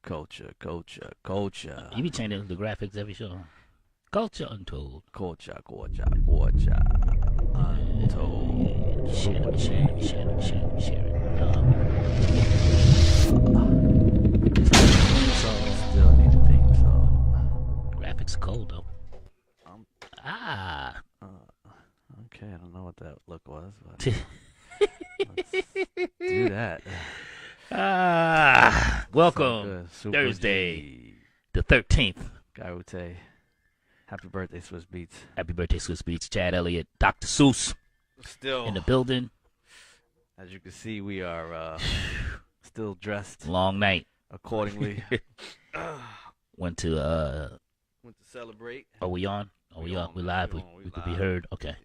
Culture, culture, culture. You be changing the graphics every show. Culture Untold. Culture, culture, culture. Untold. Share it, share it, share it, share it, share it. Still need a theme song. Graphics cold though. Um, Ah. okay, I don't know what that look was, but let's do that. Welcome. Good. Super Thursday. G. The 13th. Gaute. Happy birthday, Swiss Beats. Happy birthday, Swiss Beats. Chad Elliott, Dr. Seuss Still in the building. As you can see, we are still dressed Long night. accordingly. Went to Went to celebrate. Are we on? Are we on? We live? We could be live. heard. Okay.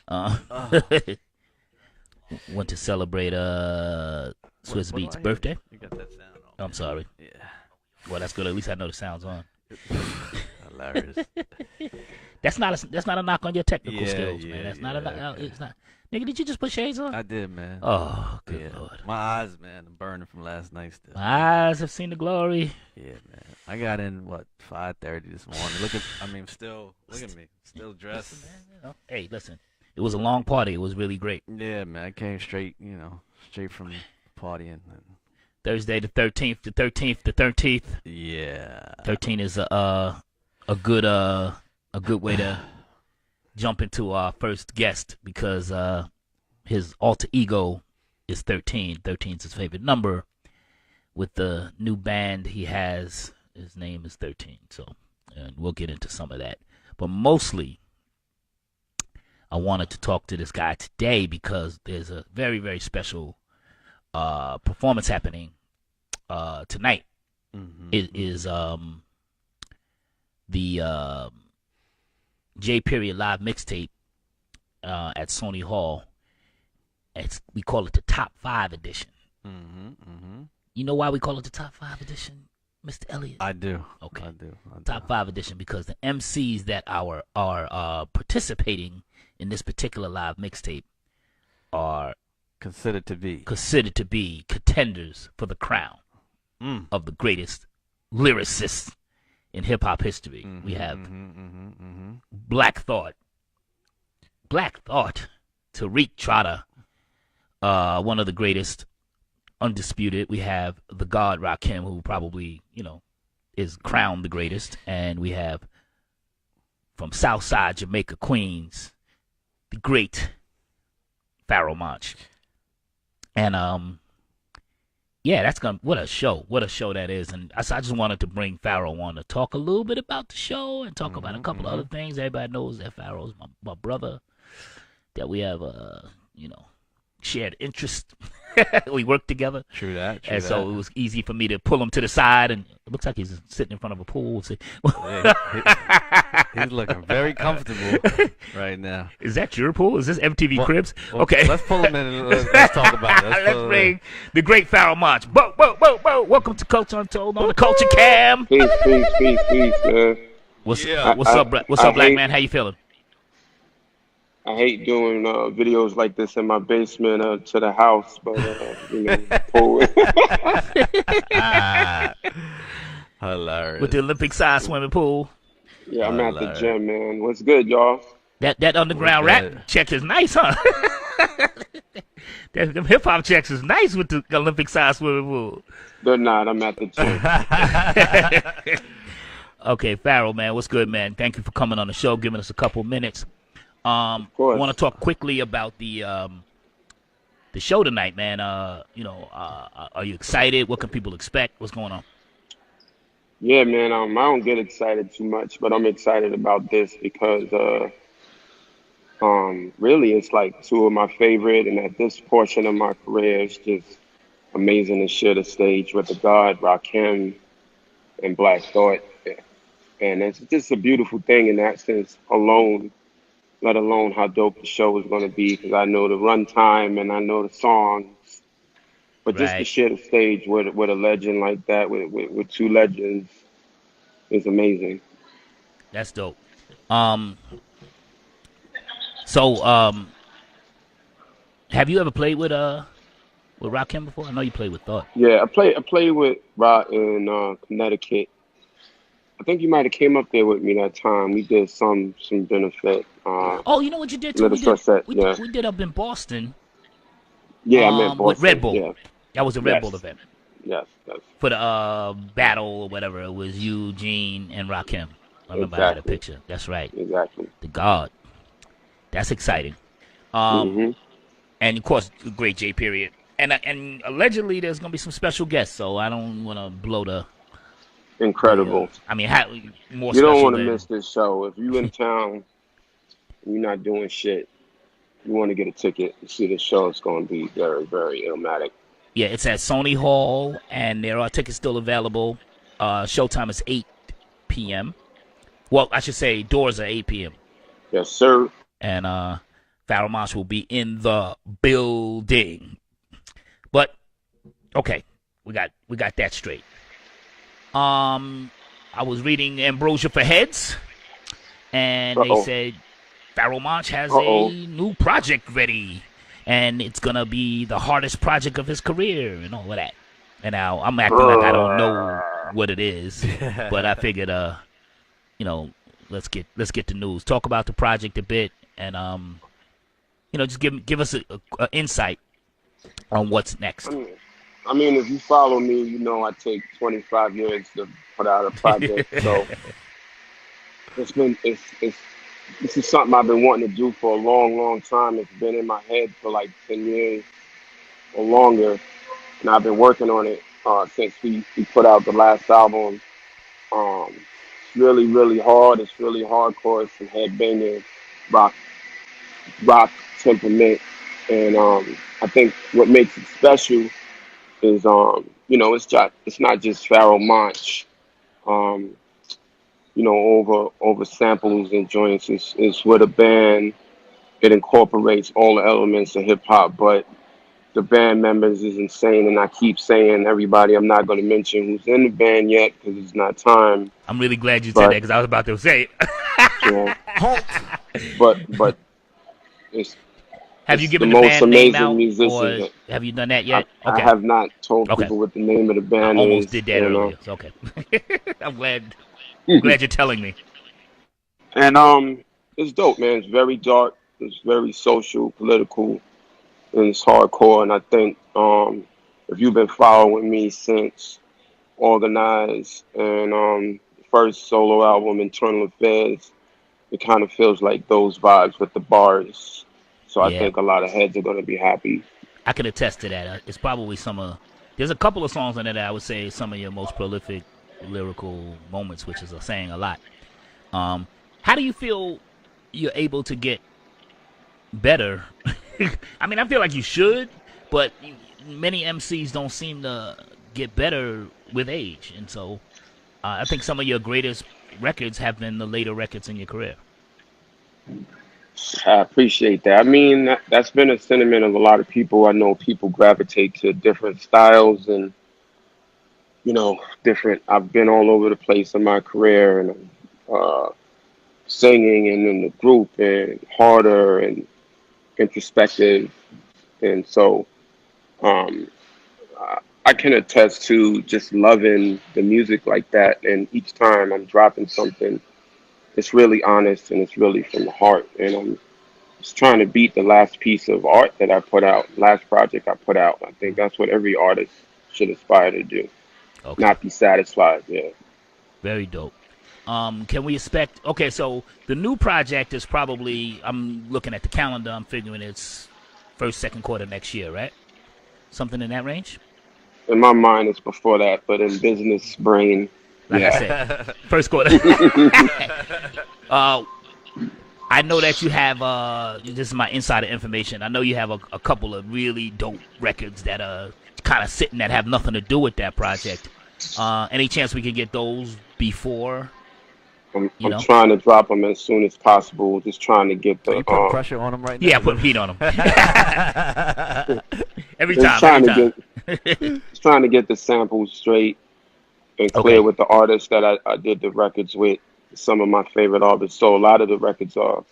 Uh, Went to celebrate Swiss what do Beats' I hear? birthday. You got that sound on. I'm sorry. Yeah. Well, that's good. At least I know the sound's on. Hilarious. That's not a knock on your technical Yeah, skills, yeah, man. That's not yeah, a okay. it's not. Nigga, did you just put shades on? I did, man. Oh, good Yeah. lord. My eyes, man, I'm burning from last night still. My eyes have seen the glory. Yeah, man. I got in 5:30 this morning. Still look at me, still dressed. Listen, man, you know. Hey, listen. It was a long party. It was really great. Yeah, man. I came straight from partying. Thursday the 13th, the 13th, the 13th. Yeah. 13 is a good way to jump into our first guest because his alter ego is 13. 13 is his favorite number. With the new band he has, his name is 13. So, and we'll get into some of that. But mostly, I wanted to talk to this guy today because there's a very, very special performance happening tonight. Mm-hmm. It is the J Period live mixtape at Sony Hall. We call it the Top 5 edition. Mm-hmm. Mm-hmm. You know why we call it the Top 5 edition, Mr. Elliott? I do. Okay. I do. Top 5 edition because the MCs that are participating in this particular live mixtape are Considered to be. contenders for the crown of the greatest lyricists in hip hop history. Mm-hmm, We have mm-hmm. Black Thought, Tariq Trotter, one of the greatest, undisputed. We have the God Rakim, who probably is crowned the greatest, and we have from Southside Jamaica, Queens, the great Pharoah Monch. And what a show that is. And I just wanted to bring Pharoah on to talk a little bit about the show and talk about a couple of other things. Everybody knows that Pharoah's my brother, that we have shared interest. We work together. True that. And so it was easy for me to pull him to the side, and it looks like he's sitting in front of a pool. He's looking very comfortable right now. Is that your pool? Is this MTV Well- Cribs? Well, Okay. Let's pull him in and let's talk about it. Let's bring the great Pharoah Monch. Whoa. Welcome to Culture Untold on the Culture Cam. Peace, man. What's Yeah. up, Black hate- man? How you feeling? I hate doing videos like this in my basement to the house, but cool. Hilarious. With the Olympic size swimming pool. Yeah, I'm at the Hilarious. gym, man. What's good, y'all? That underground We're rap good. check is nice, huh? Them hip hop checks is nice with the Olympic size swimming pool. They're not. I'm at the gym. Okay, Pharoah, man, what's good, man? Thank you for coming on the show, giving us a couple minutes. I course. want to talk quickly about the show tonight, man. Are you excited? What can people expect? What's going on? Yeah, man. I don't get excited too much, but I'm excited about this because really, it's like two of my favorite, and at this portion of my career, it's just amazing to share the stage with the God, Rakim, and Black Thought. And it's just a beautiful thing in that sense alone, let alone how dope the show is going to be, because I know the runtime and I know the songs. But just to Right. share the stage with a legend like that, with two legends, is amazing. That's dope. So have you ever played with with Rakim before? I know you played with Thought. Yeah, I played with Rod in Connecticut. I think you might have came up there with me that time. We did some benefit. Oh, you know what you did too? Little Sunset. Yeah, We did up in Boston. yeah. I meant With Red Boston. Bull. Yeah, That was a Red Bull yes, event yes, yes. for the battle or whatever. It was you, Gene, and Rakim. I remember I had a Exactly, picture. That's right. exactly. The God. That's exciting. Um, Hmm. and of course, the great J period. And allegedly there's gonna be some special guests. So I don't want to blow the. Incredible. I mean, more You don't special want to than. miss this show. If you in town and you're not doing shit, you want to get a ticket and see this show. It's going to be very, very illmatic. Yeah, it's at Sony Hall, and there are tickets still available. Showtime is 8 p.m. Well, I should say doors are 8 p.m. Yes, sir. And Pharoah Monch will be in the building. But okay, we got that straight. I was reading Ambrosia for Heads, and they Uh-oh. said Pharoah Monch has Uh-oh. a new project ready, and it's gonna be the hardest project of his career, and all of that. And now I'm acting like I don't know what it is, but I figured, let's get the news. Talk about the project a bit, and just give us a insight on what's next. I mean, if you follow me, you know I take 25 years to put out a project. So this is something I've been wanting to do for a long, long time. It's been in my head for like 10 years or longer, and I've been working on it since we put out the last album. It's really, really hard. It's really hardcore. It's some headbanging rock, rock temperament, and I think what makes it special is it's not just Pharoah Monch, um, over samples and joints. It's with a band. It incorporates all the elements of hip hop, but the band members is insane. And I keep saying everybody, I'm not going to mention who's in the band yet because it's not time. I'm really glad you said that But because I was about to say it. you know, but it's Have you it's the given the most band name amazing out, or musicians. have you done that I, yet? I Okay, have not told okay. people what the name of the I band almost is. did that You know. earlier. So okay, I'm glad you're telling me. And it's dope, man. It's very dark. It's very social, political, and it's hardcore. And I think if you've been following me since Organized and the first solo album, Internal Affairs, it kind of feels like those vibes with the bars. So I Yeah, think a lot of heads are gonna be happy. I can attest to that. It's probably there's a couple of songs on there that I would say some of your most prolific lyrical moments, which is saying a lot. How do you feel you're able to get better? I mean, I feel like you should, but many MCs don't seem to get better with age, and so I think some of your greatest records have been the later records in your career. I appreciate that. I mean, that's been a sentiment of a lot of people. I know people gravitate to different styles and different. I've been all over the place in my career and uh, singing and in the group and harder and introspective, and so um, I can attest to just loving the music like that. And each time I'm dropping something, it's really honest and it's really from the heart. And I'm just trying to beat the last piece of art that I put out, last project I put out. I think that's what every artist should aspire to do, Okay, not be satisfied. Yeah. very dope. Can we expect? Okay, so the new project is probably. I'm looking at the calendar. I'm figuring it's first, second quarter next year, right? Something in that range. In my mind, it's before that, but in business brain, Like I yeah. said, first quarter. uh, I know that you have. This is my insider information. I know you have a couple of really dope records that are kind of sitting that have nothing to do with that project. Any chance we can get those before? I'm, You I'm know? trying to drop them as soon as possible. Just trying to get Are the you putting pressure on him right now? Yeah, put heat on them. every just time, every trying to time. just trying to get the samples straight and clear Okay, with the artists that I did the records with. Some of my favorite artists. So a lot of the records are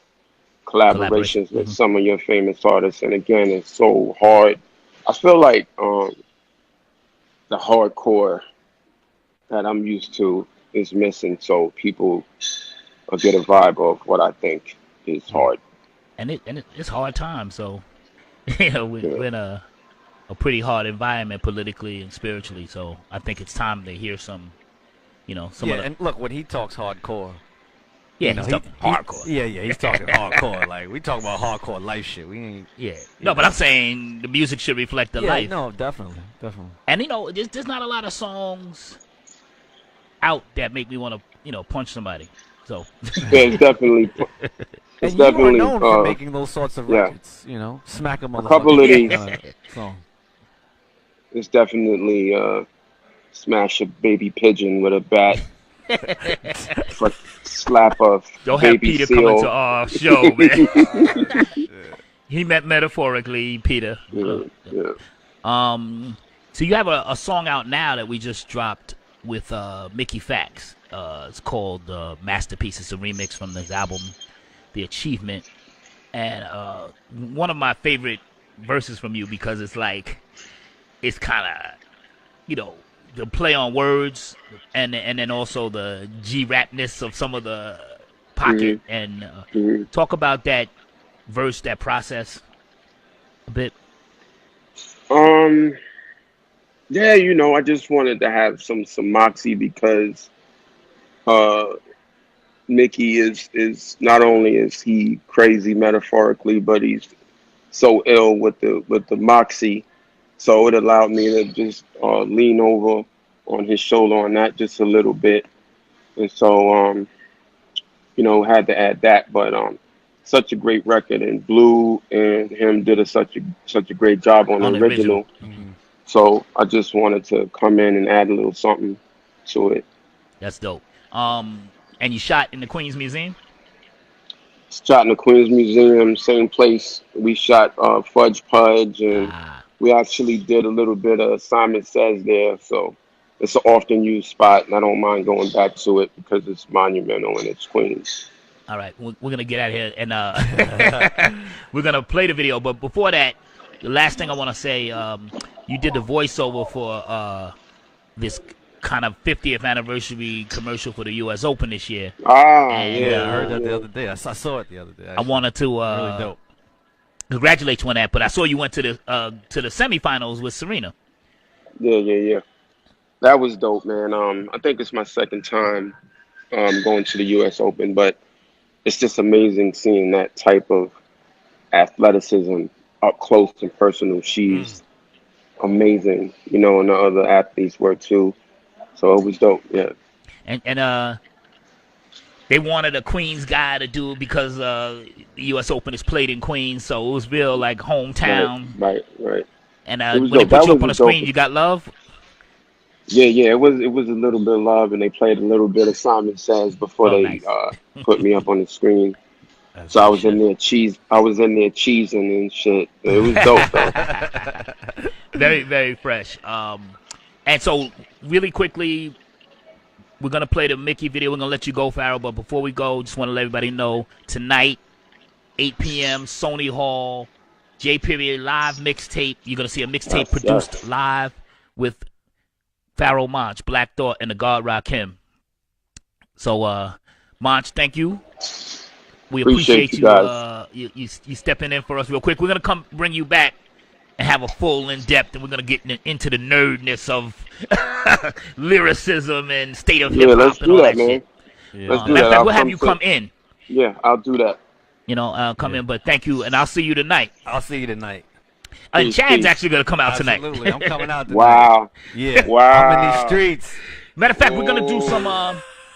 collaboration. collaborations with some of your famous artists. And again, it's so hard I feel like the hardcore that I'm used to is missing, so people get a vibe of what I think is hard. It's hard time. So Yeah. we're in a pretty hard environment politically and spiritually. So I think it's time to hear some, some Yeah, of the. and look, when he talks hardcore, Yeah, you know, he's talking hardcore. Yeah, he's talking hardcore. Like we talking about hardcore life shit. We ain't. Yeah. No, but I'm saying the music should reflect the Yeah, life. no, definitely, definitely. And there's not a lot of songs out that make me want to, punch somebody. So Yeah, it's definitely, And it's you are definitely, known for making those sorts of yeah. records. You know, smack a motherfucker. couple of these, Song. it's definitely smash a baby pigeon with a bat, but slap a don't have baby Peter coming to seal. our show, man. He meant metaphorically, Peter. Yeah, yeah. So you have a song out now that we just dropped with Mickey Fax. It's called Masterpiece. It's a remix from this album, The Achievement. And one of my favorite verses from you because it's kind of, the play on words and then also the G-rapness of some of the pocket. And talk about that verse, that process a bit. Yeah, I just wanted to have some moxie because Mickey is not only is he crazy metaphorically, but he's so ill with the moxie. So it allowed me to just lean over on his shoulder on that just a little bit, and so had to add that. But such a great record, and Blue and him did such a great job on the original. So I just wanted to come in and add a little something to it. That's dope. And you shot in the Queens Museum? Shot in the Queens Museum, same place we shot Fudge Pudge, and we actually did a little bit of Simon Says there. So it's an often used spot, and I don't mind going back to it because it's monumental and it's Queens. All right, we're going to get out of here, and we're going to play the video. But before that, the last thing I want to say, you did the voiceover for this kind of 50th anniversary commercial for the U.S. Open this year. And, yeah, I heard that the other day. I saw it the other day. Actually. I wanted to really dope. Congratulate you on that, but I saw you went to the semifinals with Serena. Yeah. That was dope, man. I think it's my second time going to the U.S. Open, but it's just amazing seeing that type of athleticism up close and personal. She's amazing, and the other athletes were too. So it was dope, yeah. And they wanted a Queens guy to do it because the U.S. Open is played in Queens, so it was real like hometown. Right. And when they put you up on the screen, you got love. Yeah. It was a little bit of love, and they played a little bit of Simon Says before they put me up on the screen. So I was in there cheesing and shit. It was dope though. Very, very fresh. And so really quickly, we're gonna play the Mickey video. We're gonna let you go, Pharoah. But before we go, just want to let everybody know tonight, 8 p.m. Sony Hall, J Period live mixtape. You're gonna see a mixtape produced live with Pharoah Monch, Black Thought, and the God Rakim. So, Monch, thank you. We appreciate you guys. You stepping in for us real quick. We're gonna come bring you back and have a full in-depth, and we're gonna get into the nerdness of lyricism and state of hip hop and all that shit. Yeah, let's do that. Fact, we'll have you come in. Yeah, I'll do that. Come in. But thank you, and I'll see you tonight. I'll see you tonight. And Chad's actually gonna come out tonight. Absolutely, I'm coming out tonight. Wow. Yeah. Wow. I'm in these streets. Matter of fact, we're gonna do some.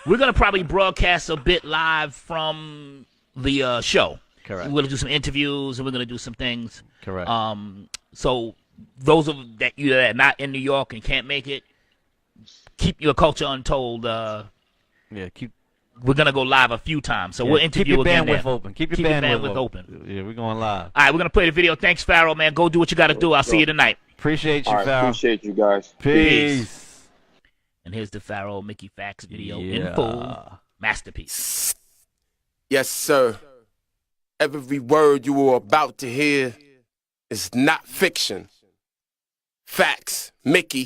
We're gonna probably broadcast a bit live from the show. Correct. We're gonna do some interviews and we're gonna do some things. Correct. So those of you that are not in New York and can't make it, keep your culture untold. We're gonna go live a few times, so we'll interview again. Keep your bandwidth open. Keep your bandwidth open. Yeah, we're going live. All right, we're gonna play the video. Thanks, Pharoah, man. Go do what you gotta do. I'll see you tonight. Appreciate you, All right, Pharoah. appreciate you guys. Peace. And here's the Pharoah Mickey Fax video in full. Masterpiece. Yes, sir. Every word you are about to hear is not fiction. Facts, Mickey.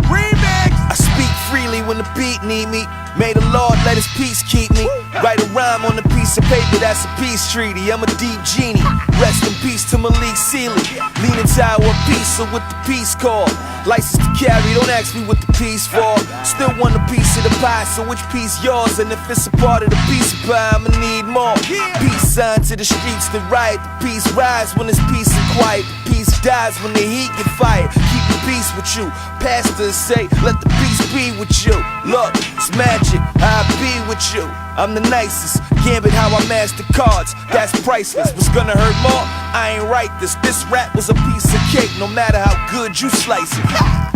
Remix! I speak freely when the beat need me. May the Lord let his peace keep me. Write a rhyme on a piece of paper, that's a peace treaty. I'm a deep genie. Rest in peace to Malik Sealy. Leaning tower piece or with the peace call. License to carry, don't ask me what the piece for. Still want a piece of the pie, so which piece yours? And if it's a part of the piece of pie, I'ma need more. Peace sign to the streets that riot. The peace rise when it's peace and quiet. The peace dies when the heat get fired. Keep the peace with you. Pastors say, let the peace be with you. Look, it's magic, I'll be with you. I'm the nicest, gambit how I master cards. That's priceless, what's gonna hurt more? I ain't write this, this rap was a piece of cake. No matter how good you slice it.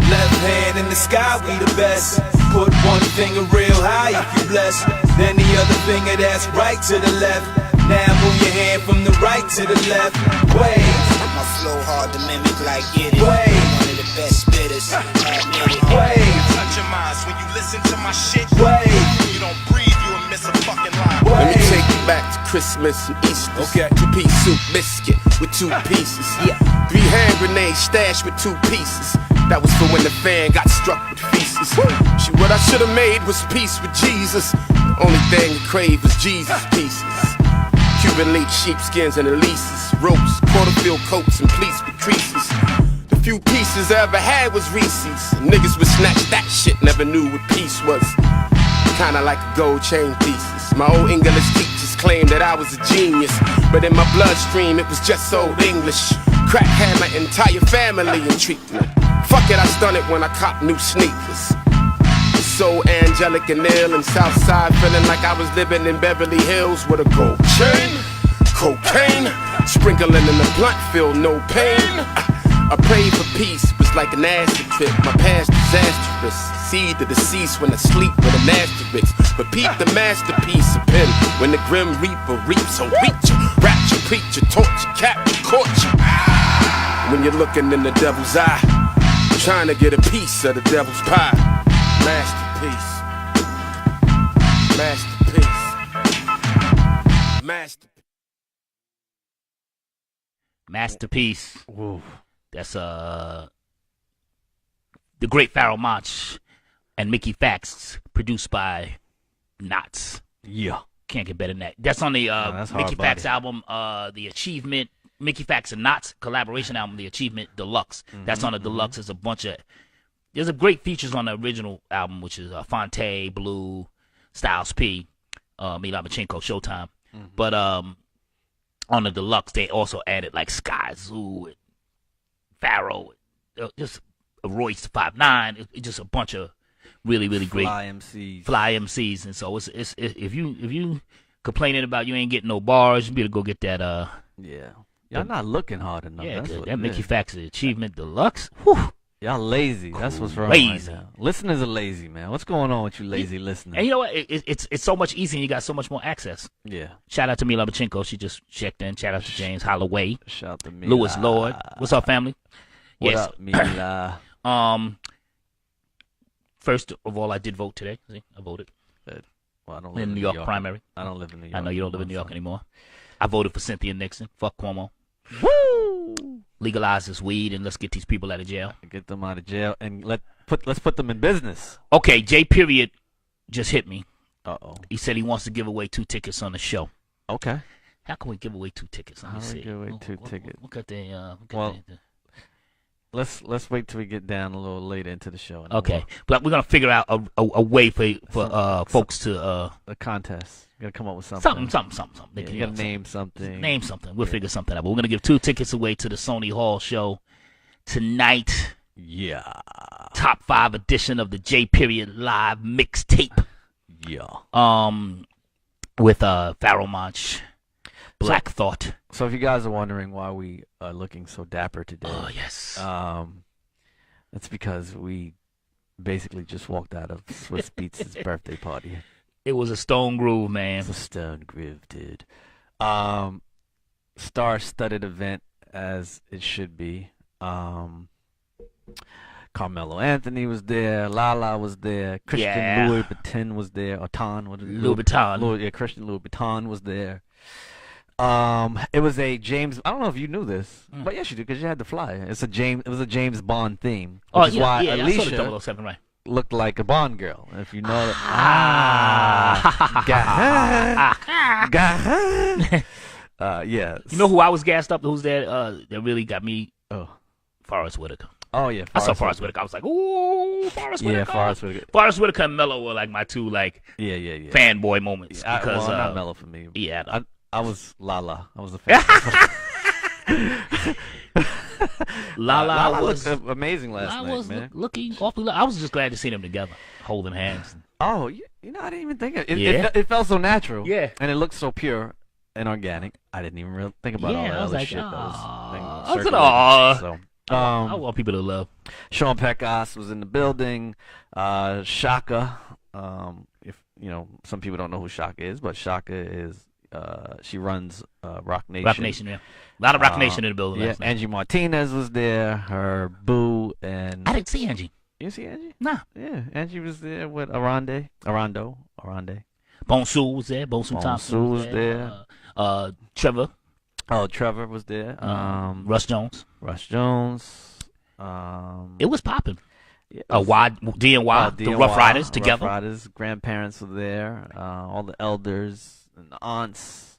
Left hand in the sky, we the best. Put one finger real high if you blessed. Then the other finger that's right to the left. Now move your hand from the right to the left. Wave. My flow hard to mimic like Get It. Wave. One of the best spitters. Admit it. Wave. Touch your minds when you listen to my shit. Wave. You don't breathe, you will miss a fucking line. Let me Wave. take you back to Christmas and Easter. Okay. 2-piece soup biscuit with 2 pieces. Yeah. 3 hand grenades stashed with 2 pieces. That was for when the fan got struck with feces. See, what I should have made was peace with Jesus. Only thing I crave was Jesus pieces. Cuban link sheepskins and Elises. Ropes, quarter-field coats and pleats with creases. The few pieces I ever had was Reese's. Niggas would snatch that shit, never knew what peace was. Kinda like a gold chain thesis. My old English teachers claimed that I was a genius, but in my bloodstream it was just old English. Crack had my entire family in treatment. Fuck it, I stunted when I copped new sneakers. So angelic and ill and Southside, feeling like I was living in Beverly Hills with a gold chain, cocaine, sprinkling in the blunt, feel no pain. I prayed for peace, was like an acid trip. My past disastrous, see the deceased when I sleep with an asterisk. But peep the masterpiece of pen when the grim reaper reaps. So reach you, rapture, preacher, torture, capture, caught you. When you're looking in the devil's eye, trying to get a piece of the devil's pie. Masterpiece. Masterpiece. Masterpiece. Masterpiece. Whoa. That's the Great Pharaoh Monch and Mickey Fax, produced by Knots. Yeah. Can't get better than that. That's on the that's Mickey hard Fax body. album, the Achievement, Mickey Fax and Knots collaboration album, the Achievement Deluxe. That's on the Deluxe. There's a great features on the original album, which is Fonte, Blue, Styles P, Mila Machenko, Showtime. But on the Deluxe, they also added like Sky Zoo and Pharaoh, just Royce 5'9", just a bunch of really great Fly MCs. fly MCs. And so it's if you complaining about you ain't getting no bars, you better go get that Yeah. Y'all not looking hard enough. yeah That's what that it Mickey is. Fax Achievement Deluxe. Whew. Y'all lazy. That's what's wrong Lazy. right now. Listeners are lazy, man. What's going on with you lazy listeners? And you know what? It's so much easier and you got so much more access. Yeah. Shout out to Mila Machenko. She just checked in. Shout out to James Holloway. Shout out to me. Lewis Lord. What's up, family? What Yes. up, Mila? First of all, I did vote today. See, I voted Well, I don't live in in New York primary. I don't live in New York. I know you don't live in New York anymore. I voted for Cynthia Nixon. Fuck Cuomo. Woo! Legalize this weed and let's get these people out of jail. Get them out of jail and let's put them in business. Okay, J. Period just hit me. Uh-oh. He said he wants to give away 2 tickets on the show. Okay. How can we give away 2 tickets? Let me How do we see. give away 2 tickets? Look at the. Well, Let's wait till we get down a little later into the show. and Okay, but we're gonna figure out a way for folks to The contest. You gotta come up with something. something. They Yeah, can, you gotta name something. Name something. We'll figure something out. But we're gonna give 2 tickets away to the Sony Hall show tonight. Yeah. Top 5 edition of the J Period live mixtape. Yeah. With Pharaoh Monch, Black Thought. So if you guys are wondering why we are looking so dapper today, Oh yes. that's because we basically just walked out of Swiss Beats' birthday party. It was a Stone Groove, man. It's a stone groove, dude. Star-studded event as it should be. Carmelo Anthony was there. Lala was there. Christian Yeah. Louis Vuitton was there. Or Ton, what is it? Louis Vuitton. Christian Louis Vuitton was there. It was a James. I don't know if you knew this, Mm. but yes, you do because you had the fly. It was a James Bond theme, which Oh is yeah, why yeah. I saw Alicia the 007, right? looked like a Bond girl. If you know that. Yeah. You know who I was gassed up? Who's there? That really got me. Oh. Forrest Whitaker. Oh yeah. I saw Forrest Whitaker. I was like, ooh, Forrest Whitaker. Yeah, Forrest Whitaker. Forrest Whitaker and Mello were like my two like Yeah. fanboy moments because well, not mellow for me. yeah, I was Lala. I was a fan. Lala looked was amazing last I night, was man. looking awfully. I was just glad to see them together, holding hands. Oh, you know, I didn't even think of it. Yeah. It felt so natural. Yeah. And it looked so pure and organic. I didn't even really think about all Yeah, that I was other like, shit that was "Aw." thing I said, circulating. "Aw." So, I want people to love. Sean Pecos was in the building. Shaka. If you know, some people don't know who Shaka is, but Shaka is. She runs Rock Nation. Rock Nation, yeah. A lot of Rock Nation in the building Yeah, last night. Angie Martinez was there. Her boo and I didn't see Angie. you see Angie? Nah. Yeah, Angie was there with Arande. Bonsu was there. Bonsu Thompson Bonsu was was there. Trevor. Oh, Trevor was there. Russ Jones. Russ Jones. It was popping. Yeah, DNY, the Rough Riders together. Rough Riders, grandparents were there. All the elders and the aunts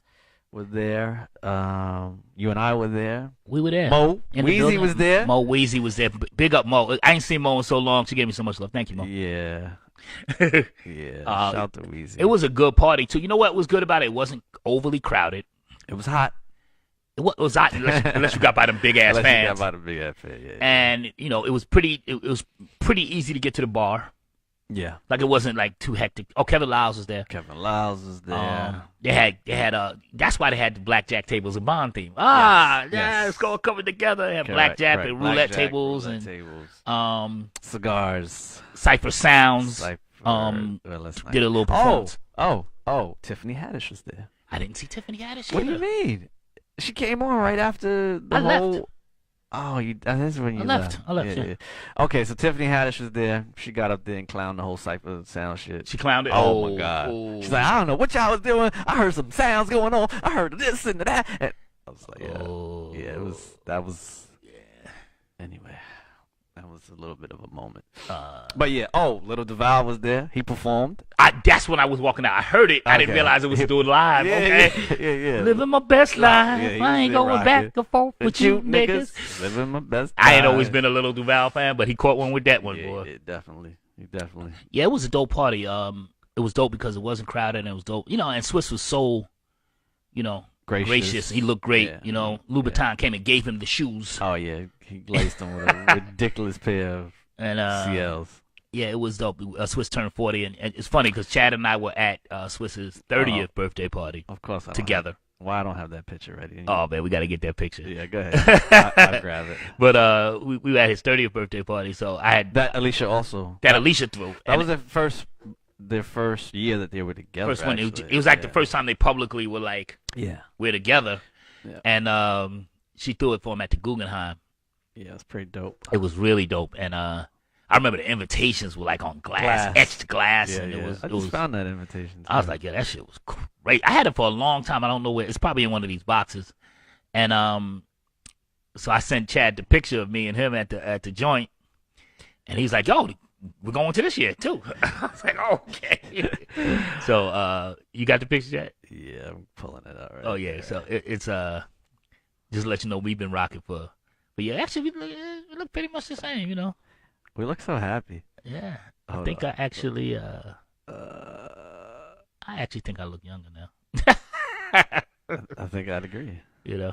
were there. You and I were there. We were there. Mo In the Weezy building. was there. Mo Weezy was there. Big up Mo. I ain't seen Mo in so long. She gave me so much love. Thank you, Mo. Yeah. Yeah. Shout out to Weezy. It was a good party too. You know what was good about it? It wasn't overly crowded. It was hot. It was hot unless you got by them big ass Unless you fans. got by the big ass fan, yeah. And you know, it was pretty easy to get to the bar. Yeah. Like it wasn't like too hectic. Oh, Kevin Lyles was there. Kevin Lyles was there. They had that's why they had the blackjack tables and Bond theme. Yes. It's all coming together. They had Correct, blackjack correct. and roulette Blackjack, tables roulette and tables. Cigars. Cypher Sounds. Cypher. Well, let's not- did a little performance. Oh! Tiffany Haddish was there. I didn't see Tiffany Haddish. What do you either. mean? She came on right after the I whole. left. Oh, that's when you left. I left, yeah. Okay, so Tiffany Haddish was there. She got up there and clowned the whole Cypher Sound shit. She clowned it. Oh my god. She's like, I don't know what y'all was doing. I heard some sounds going on. I heard this and that. And I was like, yeah, that was. Anyway, that was a little bit of a moment. But yeah, Little Duval was there. He performed. That's when I was walking out. I heard it. I didn't Okay. realize it was doing live. Yeah. Living my best life. Yeah, he I was ain't there going rocking. back and forth with you niggas. Living my best. I ain't always life. been a Little Duval fan, but he caught one with that one, boy. Yeah, definitely. Definitely. Yeah, it was a dope party. It was dope because it wasn't crowded and it was dope. You know, and Swiss was so, gracious. He looked great. Yeah. You know, Louboutin came and gave him the shoes. Oh yeah, he laced him with a ridiculous pair of And CLs. yeah, it was dope. Swiss turned 40, and it's funny because Chad and I were at Swiss's 30th birthday party Of course, I don't together. Why I don't have that picture ready? Oh man, we got to get that picture. Yeah, go ahead. I'll grab it. But we were at his 30th birthday party, so I had That Alicia also. that Alicia threw. That And was their first year that they were together. first one. It actually. was like the Yeah. first time they publicly were like, Yeah. we're together. Yeah. And she threw it for him at the Guggenheim. Yeah, it's pretty dope. It was really dope. And I remember the invitations were like on glass. Etched glass. Yeah, And yeah. it I was just found that invitation. I was like, yeah, that shit was great. I had it for a long time. I don't know where. It's probably in one of these boxes. And so I sent Chad the picture of me and him at the joint, and he's like, "Yo, we're going to this year too." I was like, "Okay." So you got the picture, Chad? Yeah, I'm pulling it out right. Oh yeah. there. So it's just to let you know we've been rocking for. But yeah, actually we look pretty much the same, you know. We look so happy. Yeah. I Hold think on. I actually think I look younger now. I think I'd agree. You know.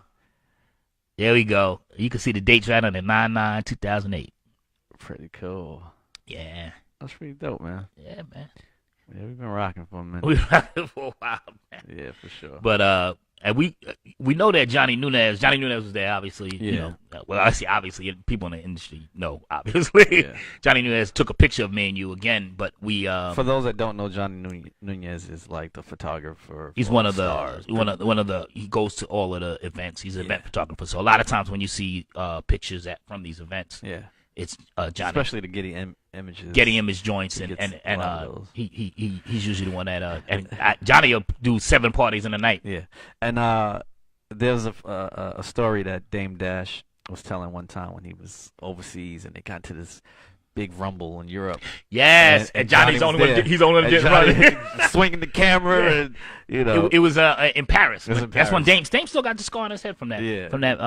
There we go. You can see the dates right on the 9/9/2008. Pretty cool. Yeah. That's pretty dope, man. Yeah, man. Yeah, we've been rocking for a minute. We rocking for a while, man. Yeah, for sure. But and we know that Johnny Nunez was there, obviously. You Yeah. know, well, I say obviously, people in the industry know, obviously. Yeah. Johnny Nunez took a picture of me and you again, but we For those that don't know, Johnny Nunez is like the photographer. he's for one of stars. the he goes to all of the events. He's an event photographer. So a lot of times when you see pictures from these events, Yeah, it's Johnny. especially the Getty images. Getty image joints He and gets a lot of those. he's usually the one that and Johnny will do 7 parties in a night. Yeah, and there's a story that Dame Dash was telling one time when he was overseas and they got to this big rumble in Europe. Yes, and Johnny's Johnny only was one. He's the only one and getting Johnny right. swinging the camera, and you know, It was in Paris. was in That's when Paris. Dame still got the scar on his head from that. Yeah. From that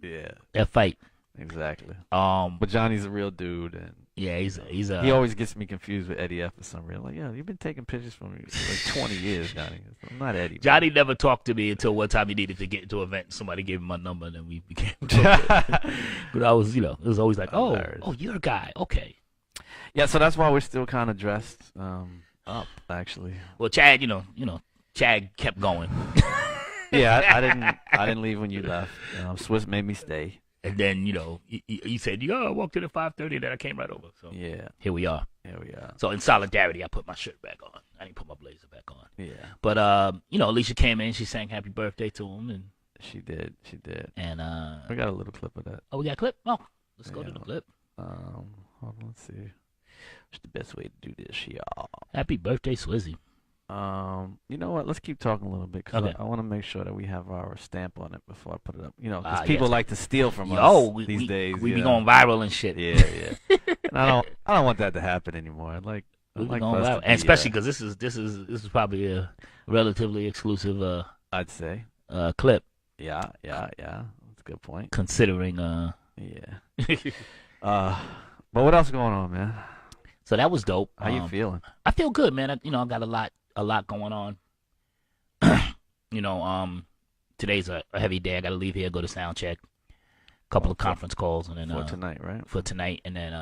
yeah, that fight. exactly. But Johnny's a real dude, and yeah, he's he always gets me confused with Eddie F for some reason. Like, yeah, you've been taking pictures from me for like 20 years, Johnny. I'm not Eddie. Johnny never talked to me until one time he needed to get into an event. Somebody gave him my number, and then we became. But I was, it was always like, Hilarious. oh, you're a guy, okay. Yeah, so that's why we're still kind of dressed up, actually. Well, Chad, Chad kept going, Yeah, I didn't leave when you left. Swiss made me stay. and then he said, I walked in at 5:30, then I came right over. So Yeah, here we are. here we are. So in solidarity, I put my shirt back on. I didn't put my blazer back on. Yeah, But Alicia came in, she sang happy birthday to him, and she did. and We got a little clip of that. oh, we got a clip. Oh, let's go to Yeah. the clip. Hold on, let's see. What's the best way to do this, y'all? Happy birthday, Swizzy. You know what? Let's keep talking a little bit because Okay. I want to make sure that we have our stamp on it before I put it up. Because Ah, people yes. like to steal from Yo, us these days. we you be know? going viral and shit. Yeah. And I don't want that to happen anymore. I'd like We be for going us to viral. be, And especially because this is probably a relatively exclusive I'd say. clip, Yeah. That's a good point. considering Yeah. But what else going on, man? So that was dope. How you feeling? I feel good, man. I got a lot going on. Today's a heavy day. I got to leave here, go to sound check, couple of conference calls, and then For tonight, right? for tonight, and then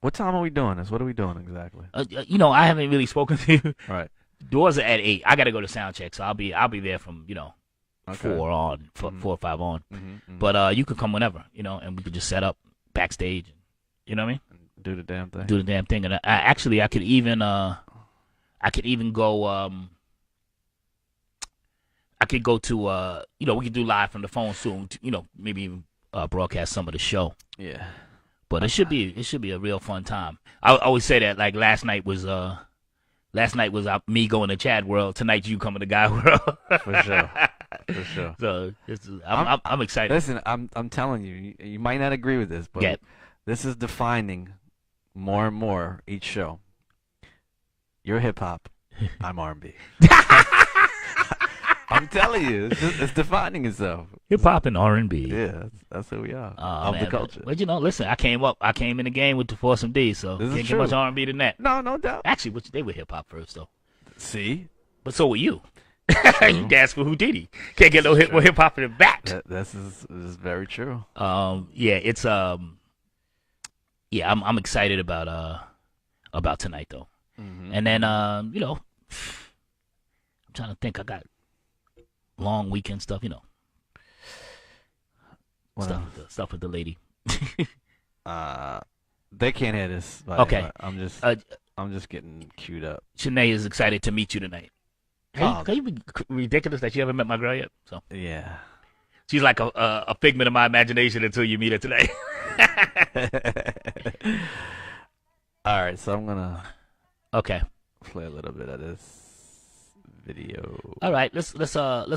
What time are we doing this? What are we doing exactly? I haven't really spoken to you. Right. Doors are at 8. I got to go to sound check, so I'll be there from Okay. 4 on, 4 or 5 on. Mm-hmm. But you could come whenever, and we could just set up backstage. You know what I mean? Do the damn thing. Do the damn thing. And I could even go. I could go to we could do live from the phone soon. Maybe even broadcast some of the show. Yeah. But it should be a real fun time. I always say that, like last night was me going to Chad World. Tonight you coming to Guy World. For sure. For sure. So I'm excited. Listen, I'm telling you, you might not agree with this, but Yeah. this is defining more and more each show. You're hip hop, I'm R&B. I'm telling you, it's defining itself. Hip hop and R&B. Yeah, that's who we are. Oh, of man, the culture. But listen, I came in the game with the Force MD, so This is can't true. get much R&B than that. No doubt. Actually, they were hip hop first though. See, But so were you. You danced for Houdini. Can't get no more hip hop than that. this is very true. It's I'm excited about tonight though. Mm-hmm. And then I'm trying to think. I got long weekend stuff, What else? stuff with the lady. They can't hear this. By the Okay. way. I'm just getting queued up. Shanae is excited to meet you tonight. Can you be ridiculous that you haven't met my girl yet? So Yeah. she's like a figment of my imagination until you meet her today. All right, so I'm gonna Okay. play a little bit of this video. All right. Let's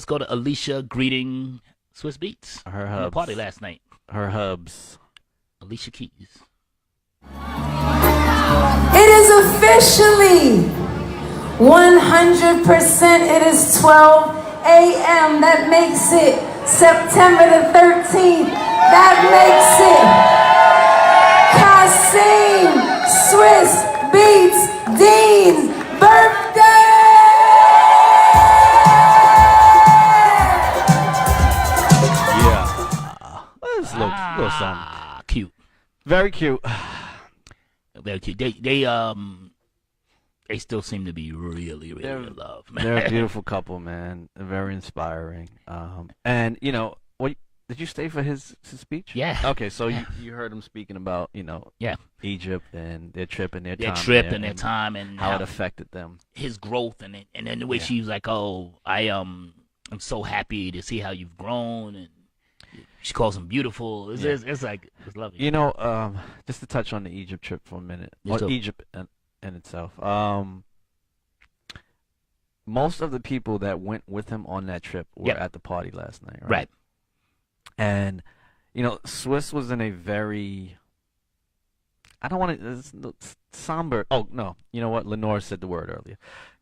go to Alicia greeting Swiss Beats. Her On the hubs. party last night. Her hubs. Alicia Keys. It is officially 100%. It is 12 a.m. That makes it September the 13th. That makes it Kasim Swiss Beats Dean's birthday. Yeah. This little something. Cute. Very cute. Very cute. They still seem to be really in love, man. They're a beautiful couple, man. They're very inspiring. And what did you stay for his speech? Yeah. Okay, so you heard him speaking about Yeah. Egypt and their trip and their Their time trip there and their time and how it affected them. his growth and then the way she was like, "Oh, I'm so happy to see how you've grown," and she calls him beautiful. It's like it's lovely. Just to touch on the Egypt trip for a minute, Yes, or sir. Egypt in itself. Most of the people that went with him on that trip were Yep. at the party last night, right? Right. And Swiss was in a very, I don't want to, somber. Oh no, you know what? Lenore said the word earlier.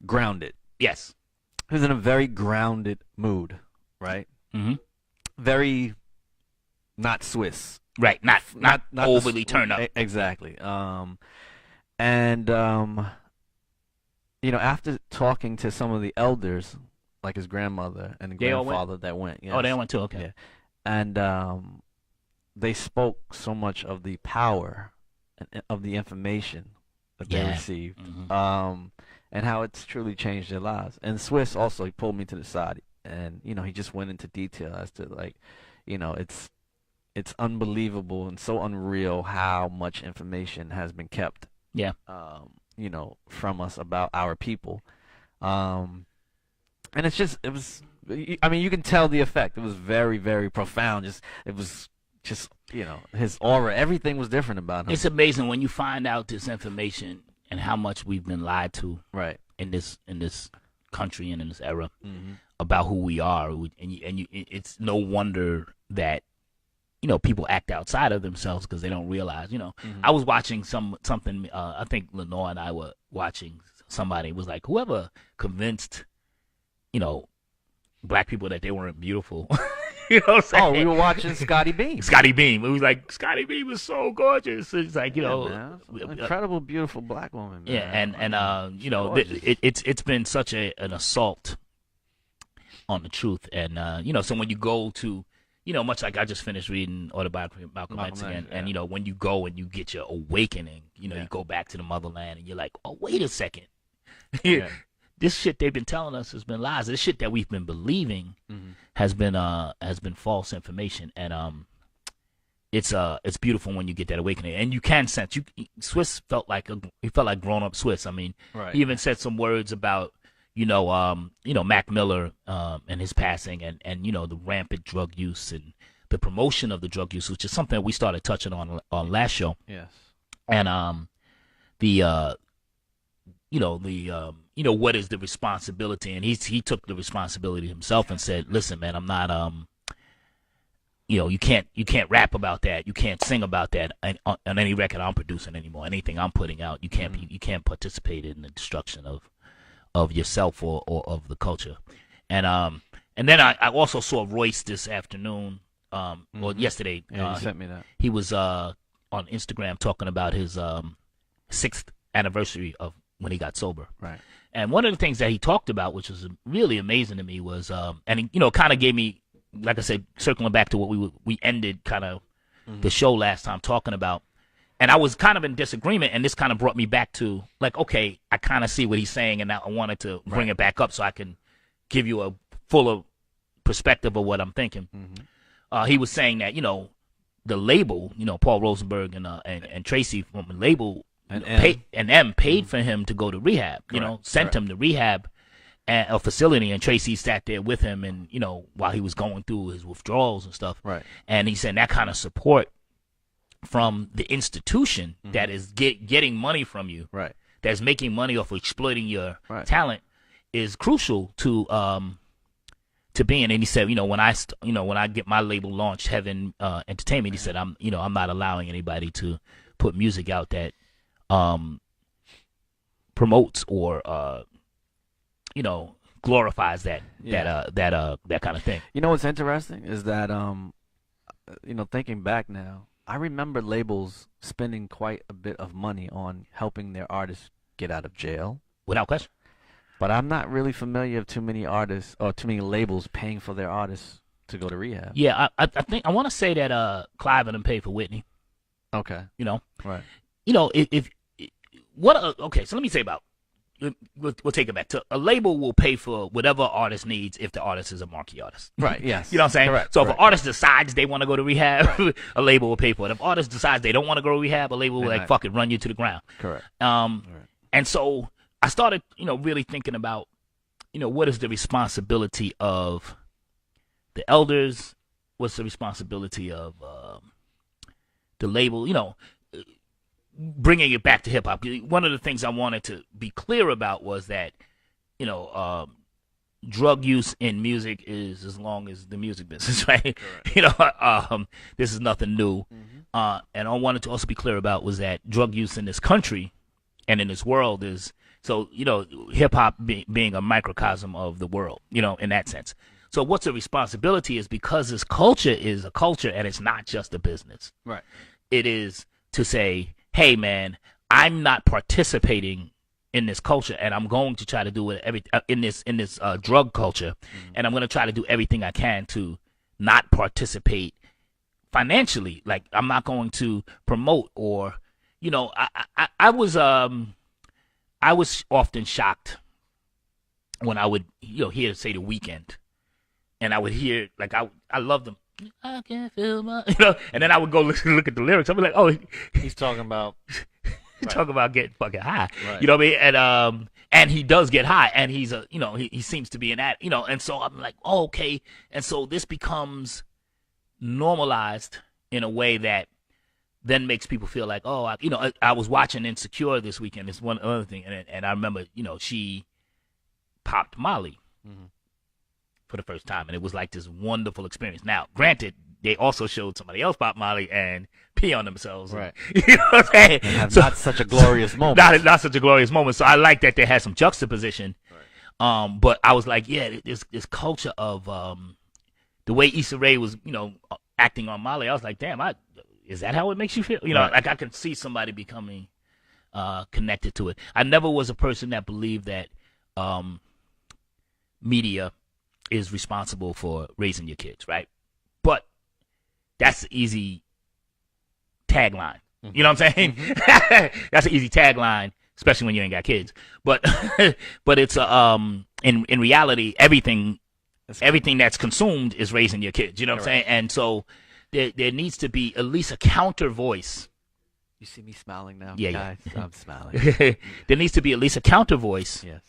Grounded. Yes. He was in a very grounded mood, right? Mm-hmm. Very not Swiss. Right. Not overly the, turned up. Exactly. After talking to some of the elders, like his grandmother and grandfather that went. Yes. Oh, they went too. Okay. Yeah. And they spoke so much of the power of the information that they received, and how it's truly changed their lives. And Swiss also, he pulled me to the side, and he just went into detail as to it's unbelievable and so unreal how much information has been kept. Yeah. From us about our people, and it was. I mean, you can tell the effect. It was very, very profound. It was just his aura. Everything was different about him. It's amazing when you find out this information and how much we've been lied to, right, in this country and in this era, about who we are, it's no wonder that people act outside of themselves because they don't realize. I was watching something. I think Lenore and I were watching. Somebody was like, whoever convinced black people that they weren't beautiful. You know what I'm saying? Oh, we were watching Scotty Beam. Scotty Beam. It was like, Scotty Beam was so gorgeous. It's like, man. Incredible, beautiful black woman. Man. Yeah, and it's been such an assault on the truth. And, so when you go to, much like I just finished reading Autobiography of Malcolm X again, and, when you go and you get your awakening, you go back to the motherland and you're like, oh, wait a second. This shit they've been telling us has been lies. This shit that we've been believing has been false information, and it's beautiful when you get that awakening, and you can sense. Swiss felt like grown up Swiss. I mean, he even said some words about Mac Miller and his passing, and the rampant drug use and the promotion of the drug use, which is something that we started touching on last show. Yes, and what is the responsibility? And he took the responsibility himself and said, listen, man, I'm not, you can't rap about that. You can't sing about that on any record I'm producing anymore. Anything I'm putting out, you can't participate in the destruction of yourself or of the culture. And then I also saw Royce this afternoon, or yesterday. Yeah, you sent me that. He was, on Instagram talking about his, 6th anniversary of when he got sober. Right. And one of the things that he talked about, which was really amazing to me, was, and he, kind of gave me, like I said, circling back to what we ended kind of the show last time talking about. And I was kind of in disagreement, and this kind of brought me back to, like, okay, I kind of see what he's saying, and I wanted to bring it back up so I can give you a fuller perspective of what I'm thinking. He was saying that, the label, Paul Rosenberg and Tracy from the label, paid for him to go to rehab, sent him to rehab at a facility, and Tracy sat there with him, and, while he was going through his withdrawals and stuff. Right. And he said that kind of support from the institution that is getting money from you, right, that's making money off of exploiting your talent, is crucial to being. And he said, when I get my label launched, Heaven Entertainment, he said, I'm not allowing anybody to put music out that promotes or glorifies that kind of thing. What's interesting is that thinking back now, I remember labels spending quite a bit of money on helping their artists get out of jail. Without question. But I'm not really familiar of too many artists or too many labels paying for their artists to go to rehab. Yeah, I think I want to say that Clive and them paid for Whitney. Okay. Right. Okay, so let me say about, we'll take it back to, a label will pay for whatever artist needs if the artist is a marquee artist. Right, yes. You know what I'm saying? Correct, so if an artist decides they want to go to rehab, a label will pay for it. If an artist decides they don't want to go to rehab, a label will fuck it, run you to the ground. Correct. And so I started, really thinking about, what is the responsibility of the elders? What's the responsibility of the label? Bringing it back to hip hop. One of the things I wanted to be clear about was that, drug use in music is as long as the music business, right? You know, this is nothing new. And I wanted to also be clear about was that drug use in this country and in this world is, so, you know, hip hop being a microcosm of the world, you know, in that sense. So what's the responsibility is because this culture is a culture and it's not just a business. Right. It is to say, hey, man, I'm not participating in this culture, and I'm going to try to do it in this drug culture, and I'm going to try to do everything I can to not participate financially. Like, I'm not going to promote or, you know, I was often shocked when I would, you know, hear say The Weeknd, and I would hear, like, I love them. I can feel my, you know, and then I would go look at the lyrics. I'd be like, oh, He's talking about. talk about getting fucking high, Right. you know what I mean? And he does get high, and he's a, you know, he seems to be an you know, and so I'm like, oh, okay, and so this becomes normalized in a way that then makes people feel like, oh, you know, I was watching Insecure this weekend. It's one other thing, and I remember, you know, she popped Molly for the first time, and it was like this wonderful experience. Now, granted, they also showed somebody else pop Molly and pee on themselves. Right. You know what I'm saying? And have not such a glorious moment. Not such a glorious moment. So I like that they had some juxtaposition. Right. But I was like, yeah, this culture of the way Issa Rae was, you know, acting on Molly. I was like, damn, is that how it makes you feel? You know, Right. like I can see somebody becoming connected to it. I never was a person that believed that media is responsible for raising your kids, right? But that's an easy tagline. You know what I'm saying? That's an easy tagline, especially when you ain't got kids. But but it's in reality, everything that's consumed is raising your kids. You know what I'm saying? And so there needs to be at least a counter voice. You see me smiling now, Yeah, guys. I'm smiling. There needs to be at least a counter voice. Yes.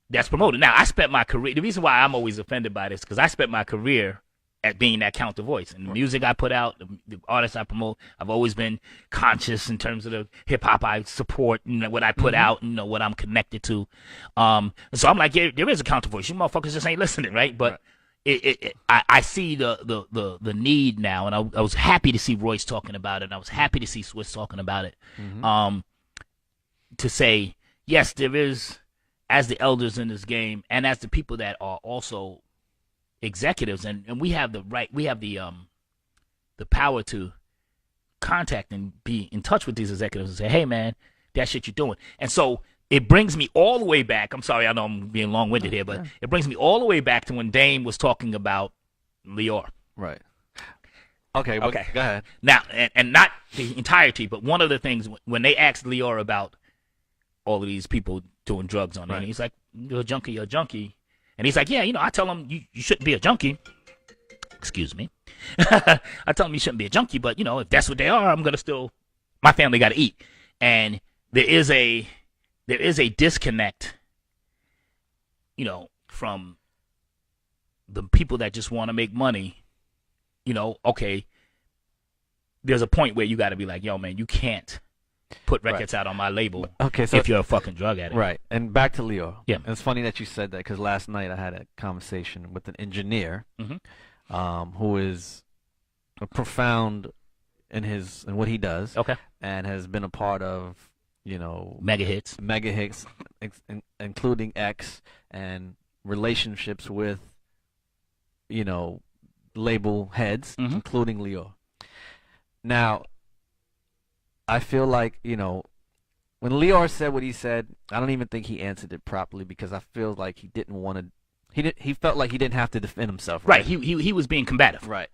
That's promoted. Now, I spent my career. The reason why I'm always offended by this because I spent my career at being that counter voice. And the music I put out, the artists I promote, I've always been conscious in terms of the hip hop I support, you know, what I put out, you know, what I'm connected to. And so I'm like, yeah, there is a counter voice. You motherfuckers just ain't listening, right? But I see the need now, and I was happy to see Royce talking about it, and I was happy to see Swiss talking about it. To say, yes, there is, as the elders in this game, and as the people that are also executives, and we have the power to contact and be in touch with these executives and say, hey man, that shit you're doing. And so it brings me all the way back. I'm sorry, I know I'm being long-winded here, but it brings me all the way back to when Dame was talking about Lior. Right. Okay. Well, Okay. Go ahead. Now, and not the entirety, but one of the things when they asked Lior about all of these people doing drugs on there, and he's like, you're a junkie. And he's like, yeah, you know, I tell him you shouldn't be a junkie. Excuse me. I tell him you shouldn't be a junkie, but, you know, if that's what they are, I'm going to still, my family got to eat. And there is a disconnect, you know, from the people that just want to make money. You know, okay, there's a point where you got to be like, yo, man, you can't put records out on my label if you're a fucking drug addict. Right. And back to Lior. Yeah. And it's funny that you said that because last night I had a conversation with an engineer who is profound in what he does. Okay. And has been a part of, you know, Mega hits, including X, and relationships with, you know, label heads, including Lior. Now, I feel like, you know, when Lior said what he said, I don't even think he answered it properly because I feel like he didn't want to. He felt like he didn't have to defend himself. Right. He was being combative. Right.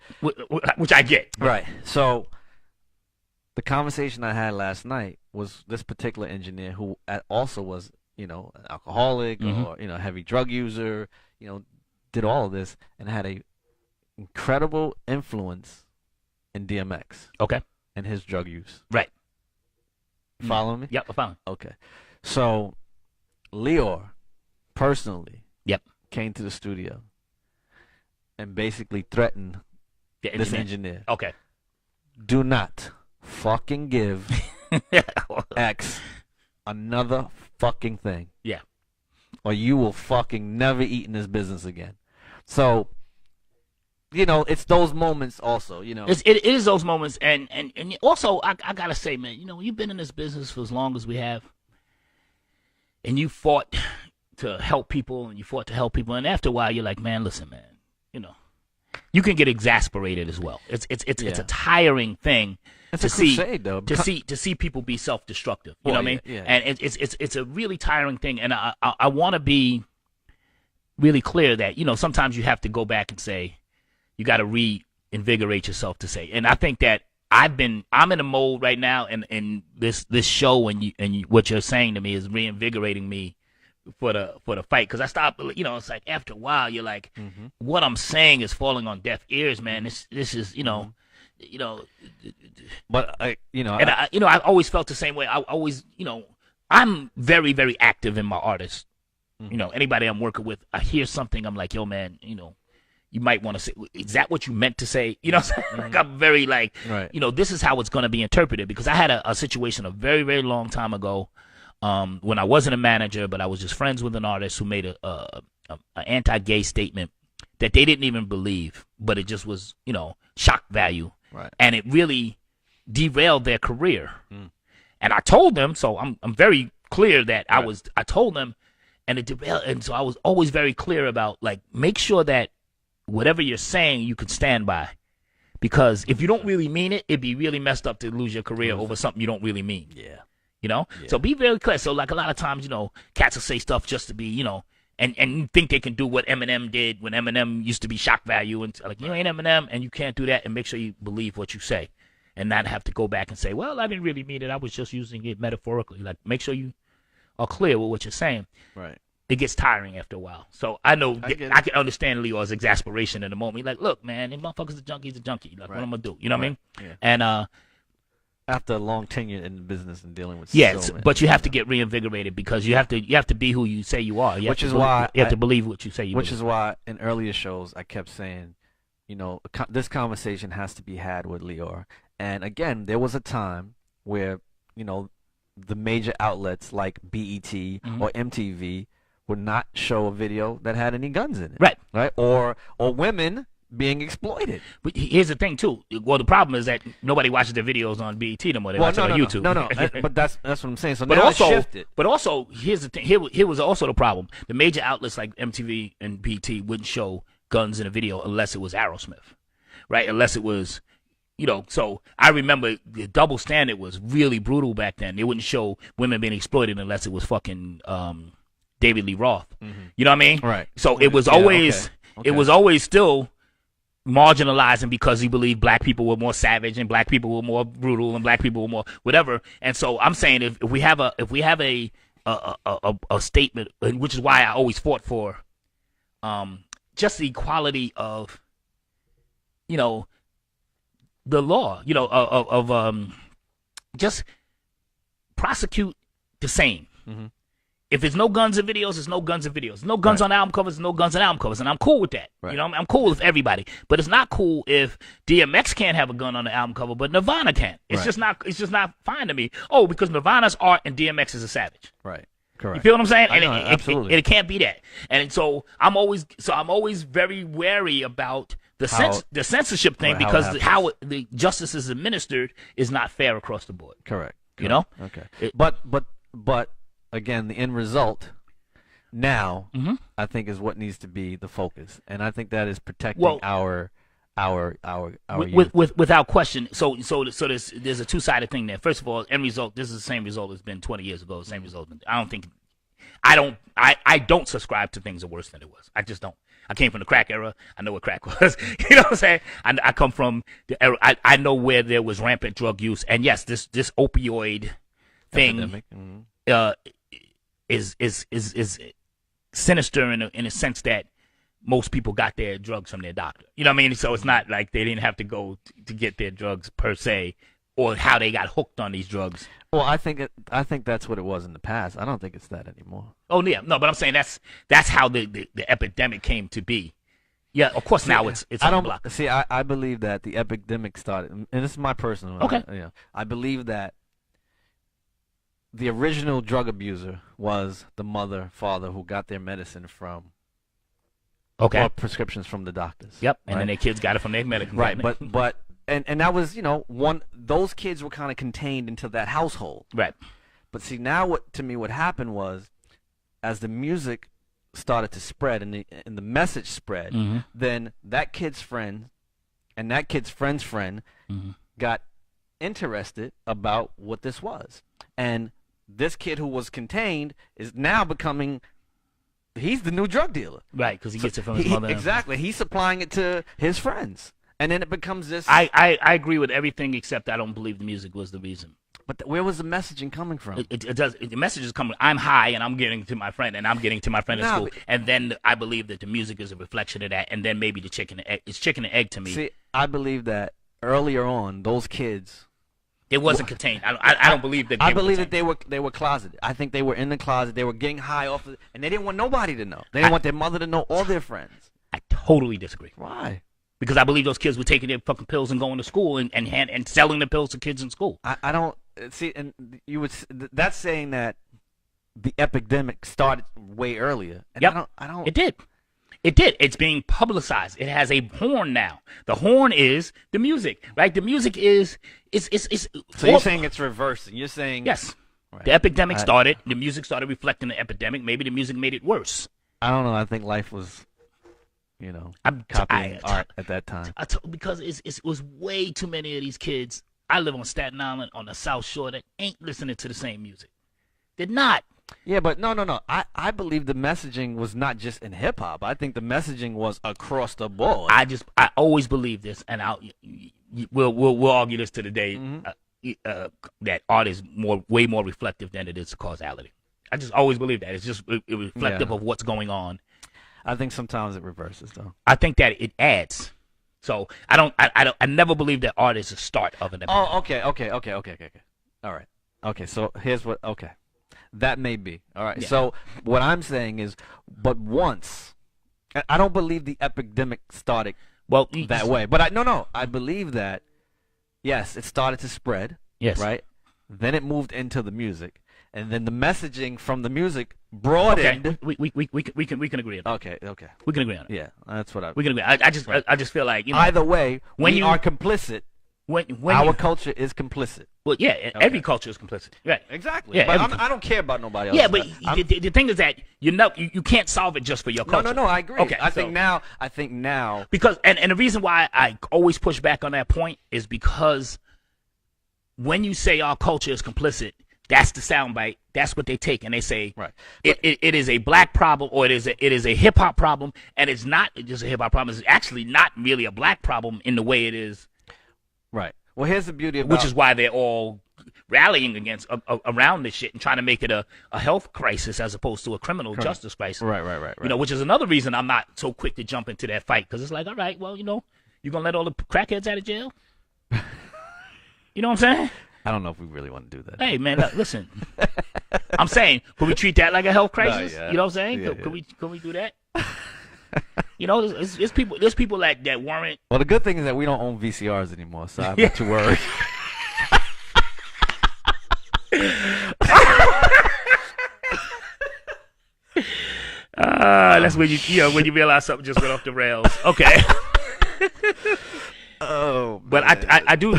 Which I get. Right. So the conversation I had last night was this particular engineer who also was, you know, an alcoholic or, you know, heavy drug user, you know, did all of this and had a incredible influence in DMX. Okay. And his drug use. Right. Follow me? Yep, I found. Okay. So Lior personally came to the studio and basically threatened this engineer. Okay. Do not fucking give X another fucking thing. Yeah. or you will fucking never eat in this business again. So, you know, it's those moments also, you know. It is those moments, and also I gotta say, man, you know, you've been in this business for as long as we have, and you fought to help people, and after a while you're like, man, listen, man, you know, you can get exasperated as well. It's a tiring thing It's to a crusade, though. to see people be self-destructive. You know what I mean? Yeah. And it's a really tiring thing, and I want to be really clear that, you know, sometimes you have to go back and say, you got to reinvigorate yourself to say. And I think that I'm in a mode right now, and this show and what you're saying to me is reinvigorating me for the fight, because I stopped. You know, it's like after a while you're like, what I'm saying is falling on deaf ears, man. This is you know. But I always felt the same way. I always, you know, I'm very, very active in my artists. You know, anybody I'm working with, I hear something, I'm like, yo, man, you know, you might want to say, is that what you meant to say? You know what I'm saying? Like, I'm very like, you know, this is how it's going to be interpreted, because I had a situation a very, very long time ago when I wasn't a manager, but I was just friends with an artist who made a anti-gay statement that they didn't even believe, but it just was, you know, shock value. Right. And it really derailed their career. And I told them, so I'm very clear that I told them, and it derailed. And so I was always very clear about, like, make sure that whatever you're saying, you could stand by. Because if you don't really mean it, it'd be really messed up to lose your career over something you don't really mean. Yeah. You know? Yeah. So be very clear. So, like, a lot of times, you know, cats will say stuff just to be, you know, and think they can do what Eminem did when Eminem used to be shock value, and like, you ain't Eminem, and you can't do that, and make sure you believe what you say, and not have to go back and say, well, I didn't really mean it, I was just using it metaphorically. Like, make sure you are clear with what you're saying. Right. It gets tiring after a while. So I know I can understand Leor's exasperation in the moment. He's like, look, man, if motherfucker's a junkie, he's a junkie. Like, what I'm gonna do? You know what I mean? Yeah. And after a long tenure in the business and dealing with but you have to get reinvigorated, because you have to be who you say you are. You have to believe what you say you Which is why in earlier shows I kept saying, you know, this conversation has to be had with Leor. And again, there was a time where, you know, the major outlets like BET or MTV would not show a video that had any guns in it. Right? Or women being exploited. But here's the thing too. Well, the problem is that nobody watches their videos on BET no more. They watch it on YouTube. No. But that's what I'm saying. So but now also, it's shifted. But also, here's the thing. Here was also the problem. The major outlets like MTV and BET wouldn't show guns in a video unless it was Aerosmith, right? Unless it was, you know. So I remember the double standard was really brutal back then. They wouldn't show women being exploited unless it was fucking David Lee Roth. You know what I mean? Right. So it was always it was always still marginalizing, because he believed black people were more savage and black people were more brutal and black people were more whatever. And so I'm saying, if we have a statement, which is why I always fought for just the equality of, you know, the law, you know, of just prosecute the same. If there's no guns in videos, there's no guns in videos. No guns on album covers, there's no guns on album covers, and I'm cool with that. You know, I'm cool with everybody. But it's not cool if DMX can't have a gun on the album cover, but Nirvana can't. It's just not. It's just not fine to me. Oh, because Nirvana's art and DMX is a savage. Right. Correct. You feel what I'm saying? I know, absolutely. It can't be that. And so I'm always very wary about the censorship thing, because how the justice is administered is not fair across the board. Correct. You know? Okay. But again, the end result now, I think, is what needs to be the focus, and I think that is protecting our youth. Without question. So there's a two-sided thing there. First of all, end result. This is the same result as been 20 years ago. The same result. I don't subscribe to things are worse than it was. I just don't. I came from the crack era. I know what crack was. You know what I'm saying? I come from the era. I know where there was rampant drug use, and yes, this opioid thing is sinister in a sense that most people got their drugs from their doctor. You know what I mean? So it's not like they didn't have to go to get their drugs per se, or how they got hooked on these drugs. Well, I think that's what it was in the past. I don't think it's that anymore. Oh yeah, no, but I'm saying that's how the epidemic came to be. Yeah, of course. Now it's on the block. See, I believe that the epidemic started, and this is my personal. Okay. I believe that the original drug abuser was the mother, father who got their medicine from Okay. or prescriptions from the doctors. Yep. And right? then their kids got it from their medical. Right, but and that was, those kids were kind of contained into that household. Right. But see, now what happened was, as the music started to spread and the message spread, Mm-hmm. then that kid's friend and that kid's friend's friend Mm-hmm. got interested about what this was. And this kid who was contained is now becoming, he's the new drug dealer. Right, because he gets it from his mother. Exactly. He's supplying it to his friends. And then it becomes this. I agree with everything except I don't believe the music was the reason. But where was the messaging coming from? It does. The message is coming. I'm high and I'm getting to my friend and I'm getting to my friend at No, school. but- And then I believe that the music is a reflection of that. And then maybe the chicken and egg. It's chicken and egg to me. See, I believe that earlier on, those kids. It wasn't contained. I don't believe that. I believe that they were closeted. I think they were in the closet. They were getting high off of, and they didn't want nobody to know. They didn't want their mother to know, or their friends. I totally disagree. Why? Because I believe those kids were taking their fucking pills and going to school and selling the pills to kids in school. I don't see, and you would. That's saying that the epidemic started way earlier. And Yep. I don't. It did. It did. It's being publicized. It has a horn now. The horn is the music, right? The music is. So you're saying it's reversing. You're saying yes. Right. The epidemic started. The music started reflecting the epidemic. Maybe the music made it worse. I don't know. I think life was, copying art at that time. Because it was way too many of these kids. I live on Staten Island on the South Shore that ain't listening to the same music. They're not. Yeah, but no. I believe the messaging was not just in hip hop. I think the messaging was across the board. I always believe this, and we'll argue this to the day that art is way more reflective than it is to causality. I just always believe that it's just reflective of what's going on. I think sometimes it reverses though. I think that it adds. So I never believe that art is the start of an epidemic. Oh, okay. All right. Okay, so here's what. Okay, that may be. All right. Yeah. So what I'm saying is, but once, I don't believe the epidemic started that way. But I believe that. Yes, it started to spread. Yes. Right. Then it moved into the music, and then the messaging from the music broadened. Okay. We can agree on that. Okay. We can agree on it. Yeah, that's what We can agree. I just feel like either way, when we you are complicit. When our culture is complicit. Well, yeah, every culture is complicit. Right. Exactly. Yeah, but I don't care about nobody else. Yeah, but the thing is that you can't solve it just for your culture. No, I agree. Okay, I think now because and the reason why I always push back on that point is because when you say our culture is complicit, that's the soundbite. That's what they take, and they say right. It is a black problem, or it is a hip hop problem, and it's not just a hip hop problem. It's actually not really a black problem in the way it is. Right. Well, here's the beauty about, which is why they're all rallying against around this shit and trying to make it a health crisis as opposed to a criminal justice crisis. Right. Which is another reason I'm not so quick to jump into that fight, because it's like, all right, well, you're gonna let all the crackheads out of jail. You know what I'm saying? I don't know if we really want to do that. Hey, man, listen. I'm saying, could we treat that like a health crisis? Yeah. You know what I'm saying? Yeah, Could we do that? There's people that weren't. Well, the good thing is that we don't own VCRs anymore, so I'm not too worried. That's when you realize something just went off the rails. Okay. Oh, but I do.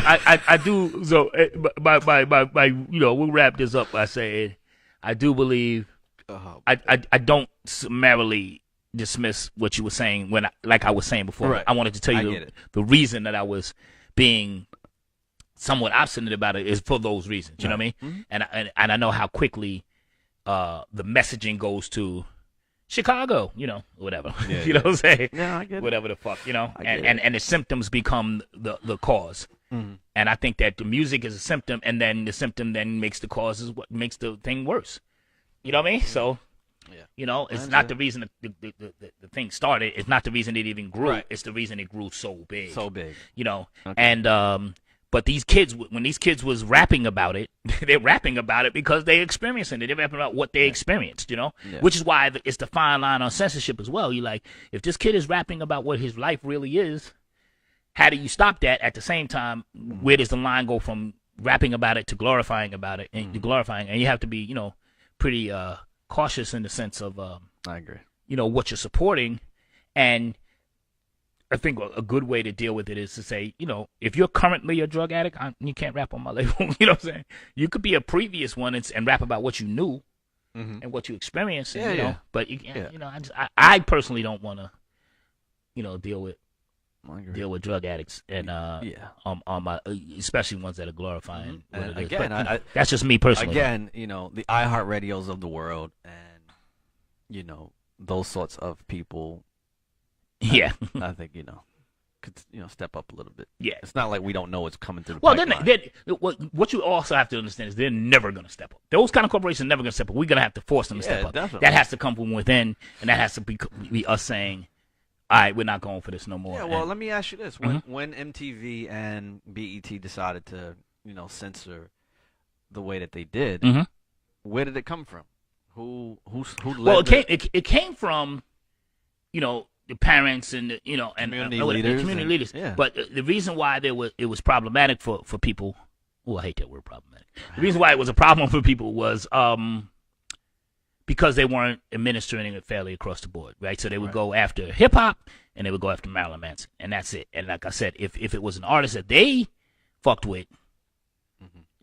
So by we'll wrap this up by saying I do believe. I don't summarily dismiss what you were saying like I was saying before. Right. I wanted to tell you the reason that I was being somewhat obstinate about it is for those reasons. You know what I mean? Mm-hmm. And I know how quickly the messaging goes to Chicago, whatever. Yeah, you know what I'm saying? Yeah, I get it. Whatever the fuck, and the symptoms become the cause. Mm-hmm. And I think that the music is a symptom, and then the symptom then makes the cause is what makes the thing worse. You know what I mean? So, it's not the reason the thing started. It's not the reason it even grew. Right. It's the reason it grew so big. Okay. And but these kids, when these kids was rapping about it, they're rapping about it because they experiencing it. They're rapping about what they experienced, which is why it's the fine line on censorship as well. You like, if this kid is rapping about what his life really is, how do you stop that? At the same time, where does the line go from rapping about it to glorifying about it and glorifying, and you have to be, pretty cautious in the sense of, I agree. What you're supporting. And I think a good way to deal with it is to say, if you're currently a drug addict, you can't rap on my label. You know what I'm saying? You could be a previous one and rap about what you knew and what you experienced. And, but I personally don't want to, deal with drug addicts and on my, especially ones that are glorifying. And again, but, that's just me personally. Again, the iHeartRadios of the world, and those sorts of people. Yeah, I think could step up a little bit. Yeah, it's not like we don't know it's coming through the well, pipeline. What you also have to understand is they're never going to step up. Those kind of corporations are never going to step up. We're going to have to force them to step up. Definitely. That has to come from within, and that has to be us saying, all right, we're not going for this no more. Yeah, well, let me ask you this. When MTV and BET decided to, censor the way that they did, where did it come from? Who led Well, it came from, the parents and, community leaders. Yeah. But the reason why it was problematic for people, I hate that word problematic. The reason why it was a problem for people was because they weren't administering it fairly across the board, right? So they would go after hip hop and they would go after Marilyn Manson, and that's it. And like I said, if it was an artist that they fucked with,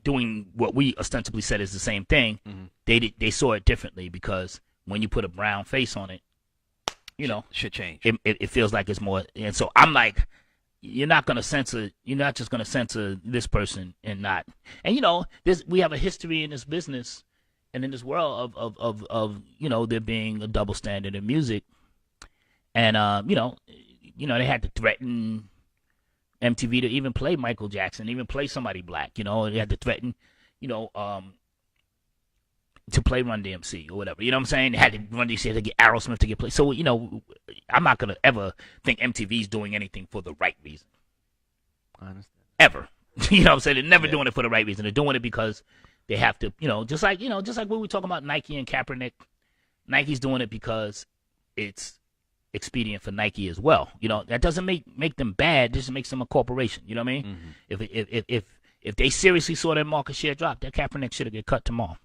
doing what we ostensibly said is the same thing, they saw it differently, because when you put a brown face on it, should change. It feels like it's more. And so I'm like, you're not just going to censor this person and not. And we have a history in this business and in this world of there being a double standard in music, and they had to threaten MTV to even play Michael Jackson, even play somebody black. They had to threaten, to play Run DMC or whatever. You know what I'm saying? They had to Run DMC to get Aerosmith to get played. So I'm not gonna ever think MTV's doing anything for the right reason. I understand. Ever. You know what I'm saying? They're never doing it for the right reason. They're doing it because they have to, just like when we talk about Nike and Kaepernick. Nike's doing it because it's expedient for Nike as well. That doesn't make them bad. It just makes them a corporation. You know what I mean? If they seriously saw their market share drop, that Kaepernick should have get cut tomorrow.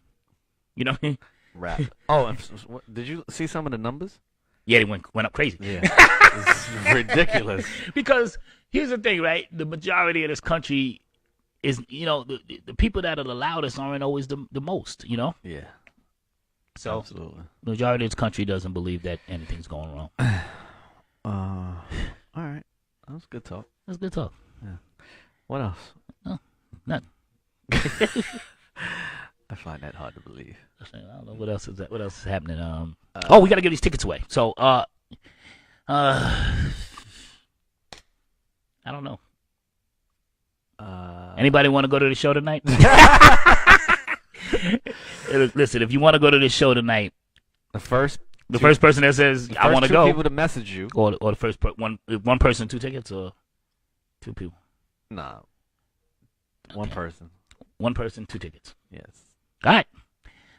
You know what I mean? Rap. Oh, did you see some of the numbers? Yeah, they went up crazy. Yeah, it's ridiculous. Because here's the thing, right? The majority of this country is, the people that are the loudest aren't always the most. Yeah. So absolutely, the majority of this country doesn't believe that anything's going wrong. All right, that was good talk. That's good talk. Yeah. What else? Oh, nothing. I find that hard to believe. I don't know what else is that. What else is happening? We got to give these tickets away. So, I don't know. Anybody want to go to the show tonight? Listen, if you want to go to this show tonight, the first person that says I want to go, people to message you, or the first one person, 2 tickets, or 2 people. Nah, one person. One person, 2 tickets. Yes. All right.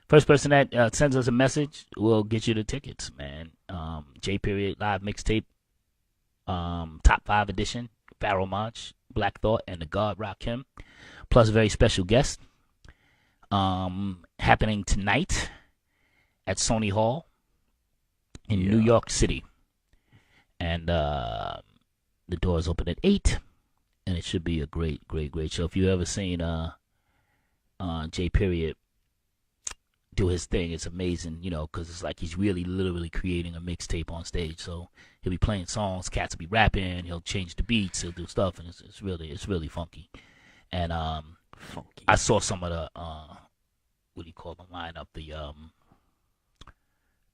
First person that sends us a message will get you the tickets, man. J Period live mixtape, top 5 edition, Pharaoh Monch, Black Thought, and the God Rakim, plus a very special guest. Happening tonight at Sony Hall in New York City, and the doors open at 8, and it should be a great show. If you ever seen J Period do his thing, it's amazing, because it's like he's really literally creating a mixtape on stage. So he'll be playing songs, cats will be rapping, he'll change the beats, he'll do stuff, and it's really funky. And funky. I saw some of the what do you call the lineup,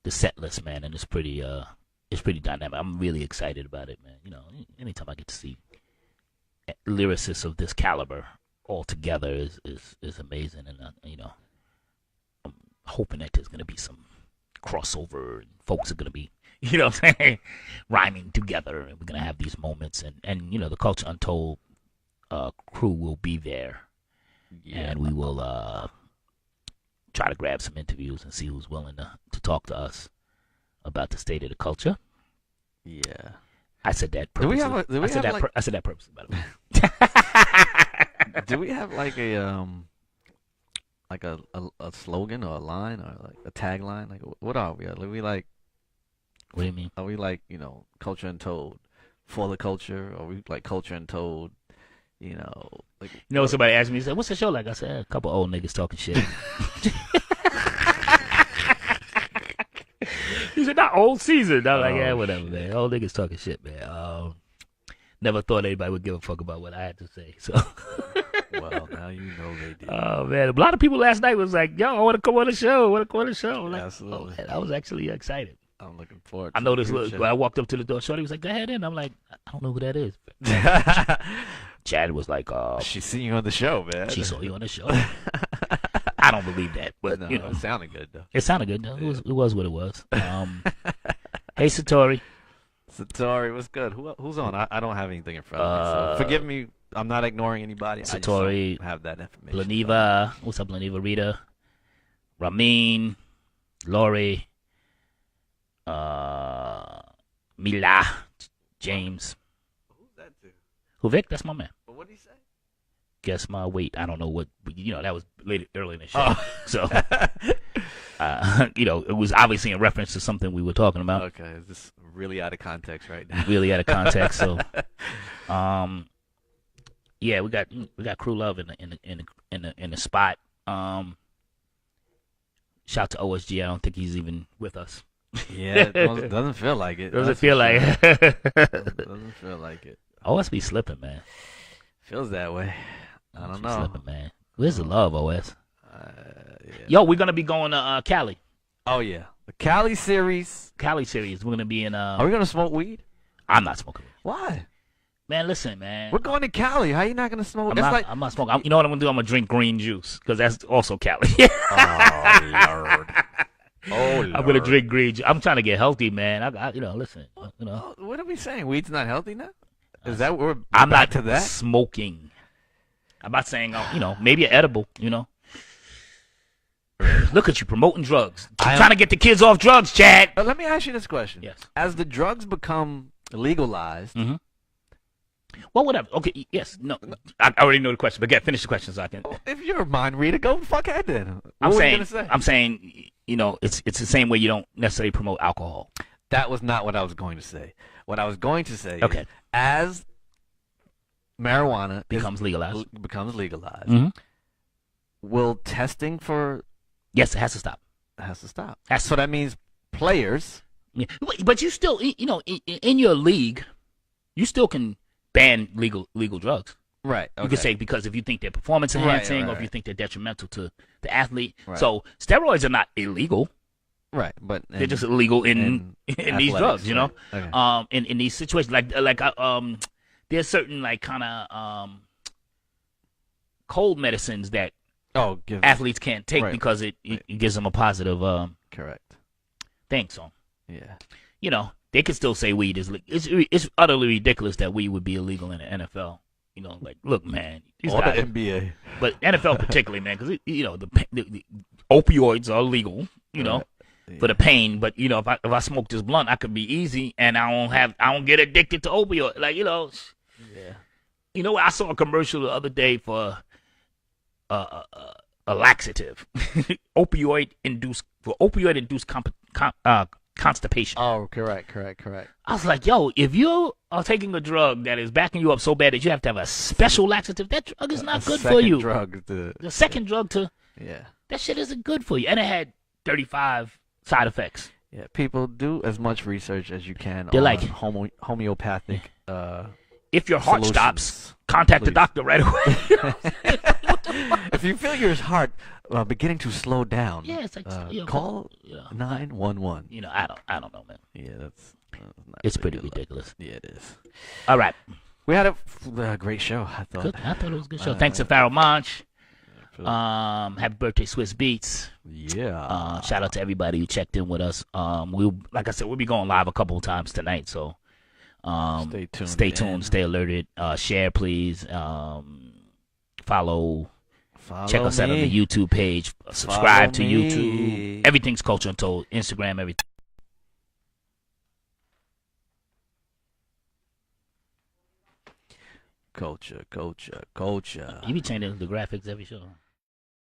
the set list, man, and it's pretty dynamic. I'm really excited about it, man. Anytime I get to see lyricists of this caliber all together is amazing, and I'm hoping that there's gonna be some crossover, and folks are gonna be, what I'm saying, rhyming together, and we're gonna have these moments, and the Culture Untold crew will be there, and we will try to grab some interviews and see who's willing to talk to us about the state of the culture. Yeah, I said that purposely. I said that purposely, by the way. Do we have like a slogan or a line or like a tagline? Like what are we? Are we like? What do you mean? Are we like Culture Untold for the culture? Or are we like Culture Untold? Like Somebody asked me, he said, "What's the show like?" I said, "A couple old niggas talking shit." He said, "Not old season." I was like, "Yeah, whatever, shit. man. Old niggas talking shit, man." Never thought anybody would give a fuck about what I had to say. So, well, now you know they did. oh man, a lot of people last night was like, "Yo, I want to come on the show. I want to come on the show." I'm like, Absolutely. man, I was actually excited. I'm looking forward. I noticed when I walked up to the door, Shorty was like, "Go ahead in." I'm like, "I don't know who that is." Chad was like, She seen you on the show, man. She saw you on the show. I don't believe that, but no, it sounded good though. It sounded good. Though. It was what it was. Hey, Satori. Satori, what's good? Who's on? I don't have anything in front of me, so forgive me. I'm not ignoring anybody. Satori, I just don't have that information. Laniva, what's up, Laniva? Rita, Ramin, Lori, Mila, James. Who's that to? Who, Vic? That's my man. But what did he say? Guess my weight. I don't know what. That was early in the show. So, it was obviously in reference to something we were talking about. Okay, is this really out of context right now? Really out of context. So, yeah, we got Crew Love in the spot. Shout to OSG. I don't think he's even with us. Yeah, it doesn't feel like it. Doesn't feel like it. Doesn't feel like it. OS slipping, man. Feels that way. I don't know. Slipping, man. Where's the love, OS? Yeah. Yo, we're gonna be going to Cali. Oh yeah, the Cali series. Cali series. We're gonna be in. Are we gonna smoke weed? I'm not smoking weed. Why? Man, listen, man. We're going to Cali. How you not gonna smoke? I'm not smoking. You know what I'm gonna do? I'm gonna drink green juice because that's also Cali. Oh Lord. Oh Lord. I'm gonna drink green juice. I'm trying to get healthy, man. Listen. What are we saying? Weed's not healthy now? Is that what we're I'm back not to that? smoking. I'm not saying, maybe an edible, Look at you promoting drugs. Trying to get the kids off drugs, Chad. But let me ask you this question. Yes. As the drugs become legalized, Well, whatever. Okay, yes. No. I already know the question, but finish the question so I can. if you're a mind reader, go fuck ahead then. What I'm were saying, you gonna say? I'm saying, it's the same way you don't necessarily promote alcohol. That was not what I was going to say. What I was going to say Okay. is, as marijuana Becomes legalized. will testing for Yes, it has to stop. has to stop. Has to. So that means players. Yeah. But you still, in your league, you still can ban legal drugs. Right. Okay. You could say because if you think they're performance enhancing or if right. you think they're detrimental to the athlete. Right. So steroids are not illegal. Right, but They're just illegal in these drugs, right. Okay. In these situations, there's certain kind of cold medicines that athletes can't take right. because it gives them a positive correct thing. So yeah, they could still say weed is it's utterly ridiculous that weed would be illegal in the NFL. Look, man, these or guys, the NBA, but NFL particularly, man, because the opioids are legal, Right. for the pain. But if I smoke this blunt, I could be easy, and I don't get addicted to opioid. Yeah. I saw a commercial the other day for a laxative, opioid induced constipation. Oh, correct. I was like, yo, if you are taking a drug that is backing you up so bad that you have to have a special laxative, that drug is not good for you. The second drug that shit isn't good for you, and it had 35 side effects. Yeah, people do as much research as you can They're on like homeopathic. If your heart solutions, stops, contact the please. doctor right away. If you feel your heart beginning to slow down, Yeah, it's like call 911. I don't know, man. Yeah, that's not It's really pretty good. ridiculous. Yeah, it is. All right, We had a great show. I thought. good. I thought it was a good show. Thanks to Farrell Monch. Happy birthday, Swiss Beats. Yeah. Shout out to everybody who checked in with us. Like I said, we'll be going live a couple of times tonight, so Stay tuned. stay tuned, stay alerted. Share, please. Follow. Check us out on the YouTube page. Subscribe to me. YouTube. Everything's Culture Untold. Instagram, everything. Culture. You be changing the graphics every show.